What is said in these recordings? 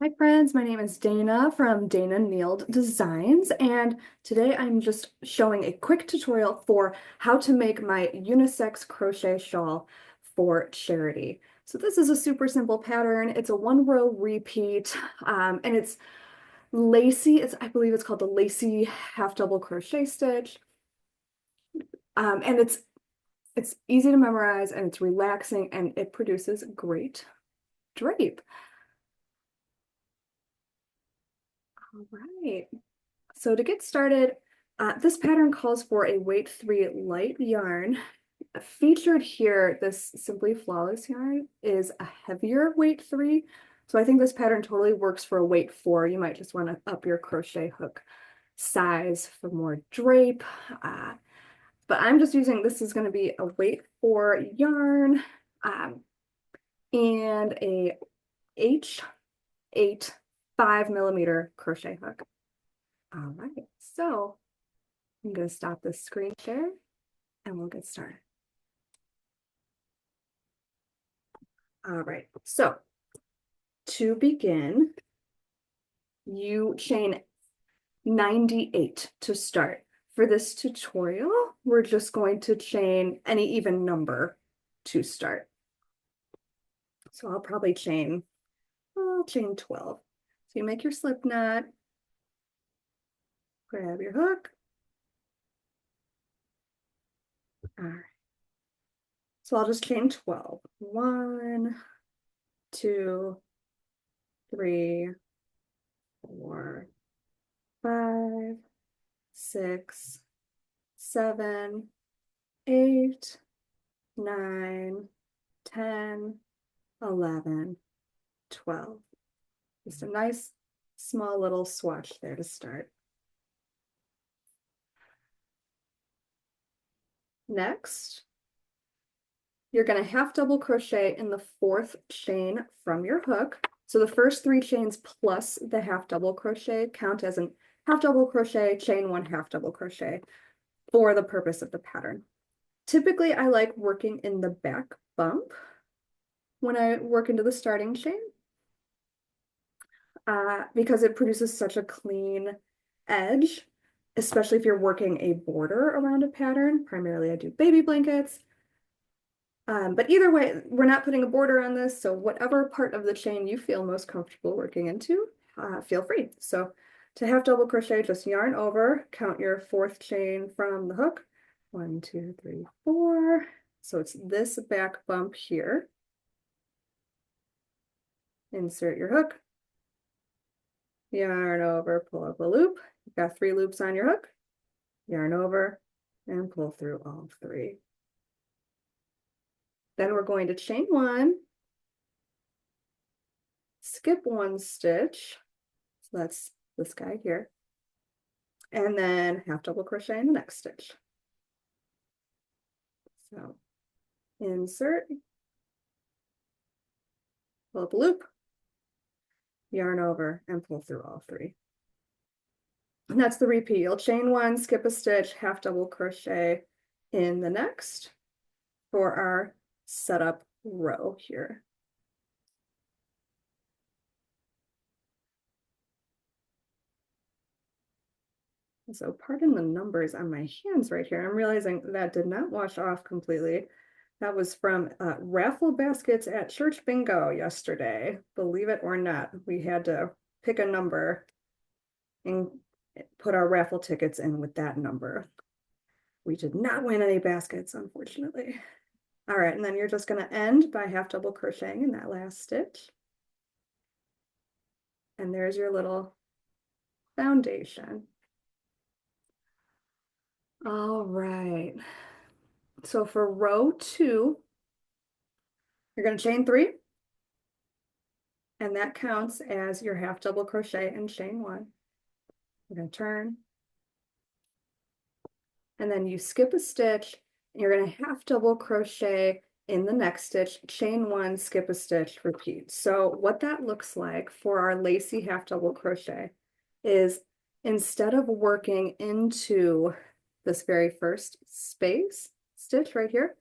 Hi friends, my name is Dana from Dana Nield Designs, and today I'm just showing a quick tutorial for how to make my unisex crochet shawl for charity. So this is a super simple pattern. It's a one row repeat, and it's lacy. I believe it's called the lacy half double crochet stitch. And it's easy to memorize and it's relaxing and it produces great drape. All right. So to get started, this pattern calls for a weight 3 light yarn. Featured here, this Simply Flawless yarn is a heavier weight 3. So I think this pattern totally works for a weight 4. You might just want to up your crochet hook size for more drape. But I'm just using, this is going to be a weight 4 yarn and a H8 5mm crochet hook. All right, so I'm going to stop this screen share and we'll get started. All right, so to begin, you chain 98 to start. For this tutorial, we're just going to chain any even number to start. So I'll probably chain 12. So you make your slip knot, grab your hook. All right. So I'll just chain 12. 1, 2, 3, 4, 5, 6, 7, 8, 9, 10, 11, 12. Just a nice small little swatch there to start. Next, you're going to half double crochet in the 4th chain from your hook. So the first 3 chains plus the half double crochet count as an half double crochet, chain 1 half double crochet for the purpose of the pattern. Typically, I like working in the back bump when I work into the starting chain because it produces such a clean edge, especially if you're working a border around a pattern. Primarily, I do baby blankets. But either way, we're not putting a border on this, so whatever part of the chain you feel most comfortable working into, feel free. So to half double crochet, just yarn over, count your 4th chain from the hook. 1, 2, 3, 4. So it's this back bump here. Insert your hook, yarn over, pull up a loop. You've got 3 loops on your hook, yarn over, and pull through all 3. Then we're going to chain 1, skip 1 stitch, so that's this guy here, and then half double crochet in the next stitch. So insert, pull up a loop, yarn over, and pull through all 3. And that's the repeat. You'll chain 1, skip a stitch, half double crochet in the next for our setup row here. So pardon the numbers on my hands right here. I'm realizing that did not wash off completely. That was from raffle baskets at church bingo yesterday. Believe it or not, we had to pick a number and put our raffle tickets in with that number. We did not win any baskets, unfortunately. All right, and then you're just going to end by half double crocheting in that last stitch. And there's your little foundation. All right. So for row 2, you're going to chain 3. And that counts as your half double crochet in chain 1. You're going to turn. And then you skip a stitch. And you're going to half double crochet in the next stitch, chain 1, skip a stitch, repeat. So what that looks like for our lacy half double crochet is instead of working into this very first space stitch right here,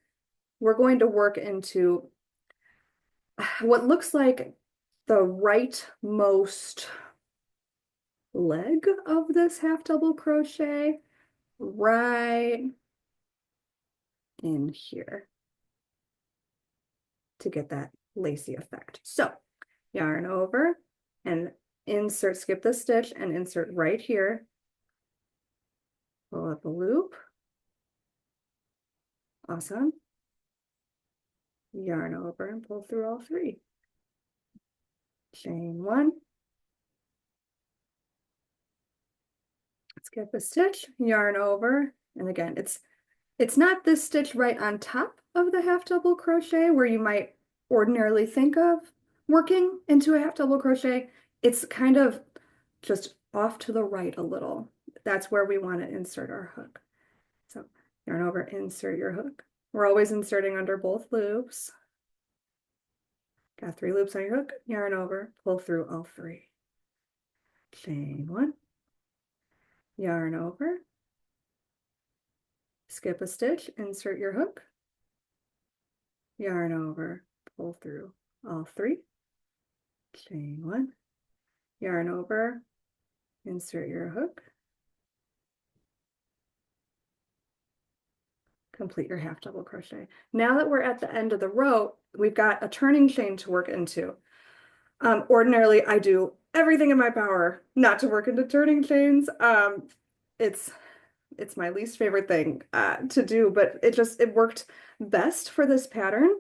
we're going to work into what looks like the rightmost leg of this half double crochet right in here to get that lacy effect. So yarn over and insert, skip the stitch and insert right here. Pull up a loop. Awesome. Yarn over and pull through all three. Chain one. Skip a stitch, yarn over, and again, it's not this stitch right on top of the half double crochet where you might ordinarily think of working into a half double crochet. It's kind of just off to the right a little. That's where we want to insert our hook. So yarn over, insert your hook. We're always inserting under both loops. Got 3 loops on your hook, yarn over, pull through all 3. Chain one, yarn over, skip a stitch, insert your hook, yarn over, pull through all 3, chain one, yarn over, insert your hook, complete your half double crochet. Now that we're at the end of the row, we've got a turning chain to work into. Ordinarily, I do everything in my power not to work into turning chains. It's my least favorite thing to do, but it worked best for this pattern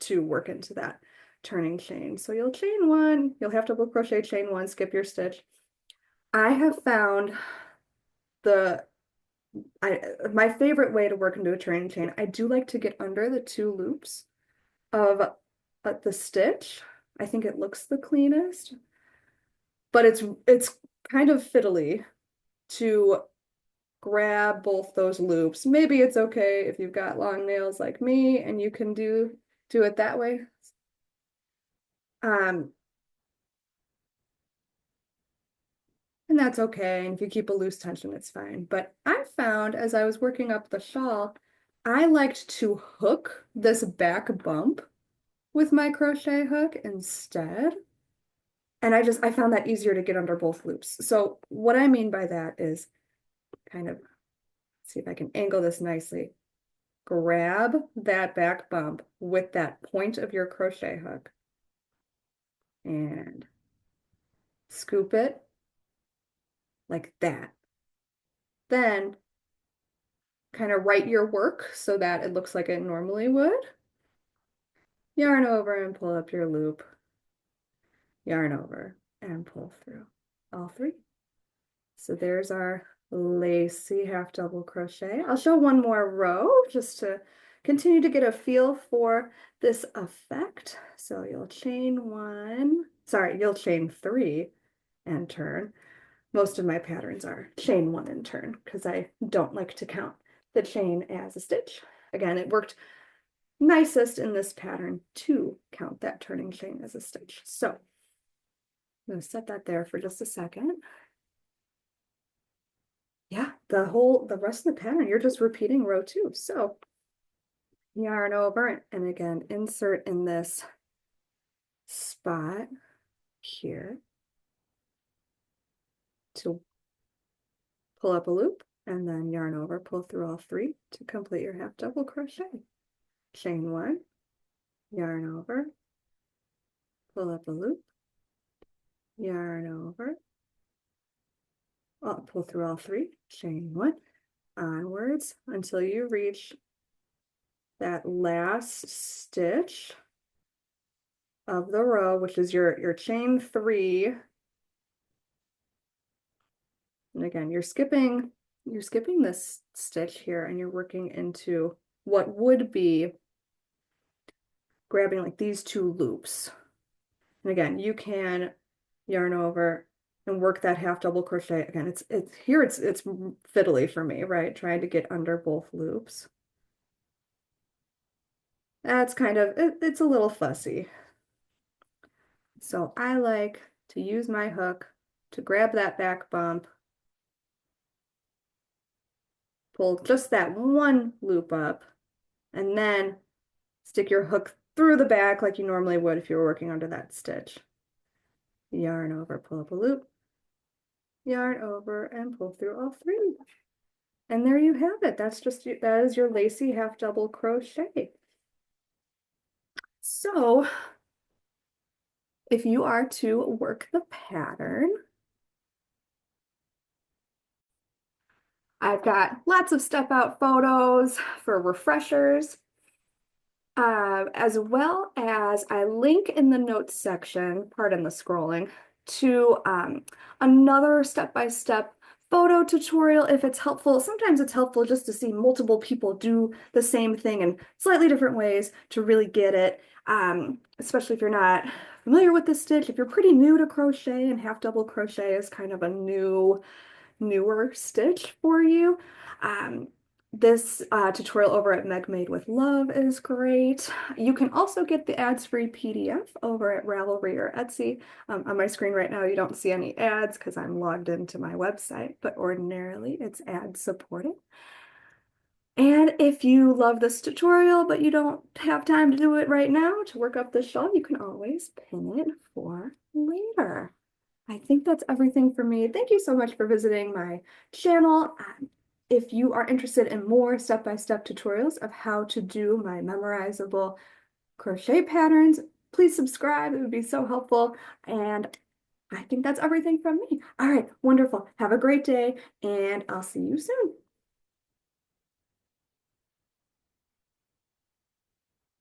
to work into that turning chain. So you'll chain one, you'll have double crochet, chain one, skip your stitch. I have found my favorite way to work into a turning chain. I do like to get under the 2 loops of the stitch. I think it looks the cleanest, but it's kind of fiddly to grab both those loops. Maybe it's okay if you've got long nails like me and you can do it that way. And that's okay. And if you keep a loose tension, it's fine. But I found as I was working up the shawl, I liked to hook this back bump with my crochet hook instead. And I found that easier to get under both loops. So what I mean by that is kind of, see if I can angle this nicely. Grab that back bump with that point of your crochet hook and scoop it like that. Then kind of write your work so that it looks like it normally would. Yarn over and pull up your loop. Yarn over and pull through all 3. So there's our lacy half double crochet. I'll show one more row just to continue to get a feel for this effect. So you'll chain 3 and turn. Most of my patterns are chain 1 and turn because I don't like to count the chain as a stitch. Again, it worked nicest in this pattern to count that turning chain as a stitch. So I'm going to set that there for just a second. Yeah, the rest of the pattern, you're just repeating row 2. So yarn over and again, insert in this spot here to pull up a loop and then yarn over, pull through all 3 to complete your half double crochet. Chain 1, yarn over, pull up a loop, yarn over, pull through all 3, chain 1, onwards until you reach that last stitch of the row, which is your chain 3. And again, you're skipping this stitch here and you're working into what would be grabbing like these 2 loops. And again, you can yarn over and work that half double crochet. Again, it's fiddly for me, right? Trying to get under both loops. That's kind of, it's a little fussy. So I like to use my hook to grab that back bump, pull just that 1 loop up, and then stick your hook through the back like you normally would if you were working under that stitch. Yarn over, pull up a loop, yarn over, and pull through all three. And there you have it. That is your lacy half double crochet. So if you are to work the pattern, I've got lots of step out photos for refreshers, as well as I link in the notes section, pardon the scrolling, to another step-by-step photo tutorial if it's helpful. Sometimes it's helpful just to see multiple people do the same thing in slightly different ways to really get it, especially if you're not familiar with this stitch. If you're pretty new to crochet, and half double crochet is kind of a newer stitch for you. This tutorial over at Meg Made with Love is great. You can also get the ads-free PDF over at Ravelry or Etsy. On my screen right now, you don't see any ads because I'm logged into my website, but ordinarily it's ad supported. And if you love this tutorial, but you don't have time to do it right now to work up the shawl, you can always pin it for later. I think that's everything for me. Thank you so much for visiting my channel. If you are interested in more step-by-step tutorials of how to do my memorizable crochet patterns, please subscribe. It would be so helpful. And I think that's everything from me. All right, wonderful. Have a great day, and I'll see you soon.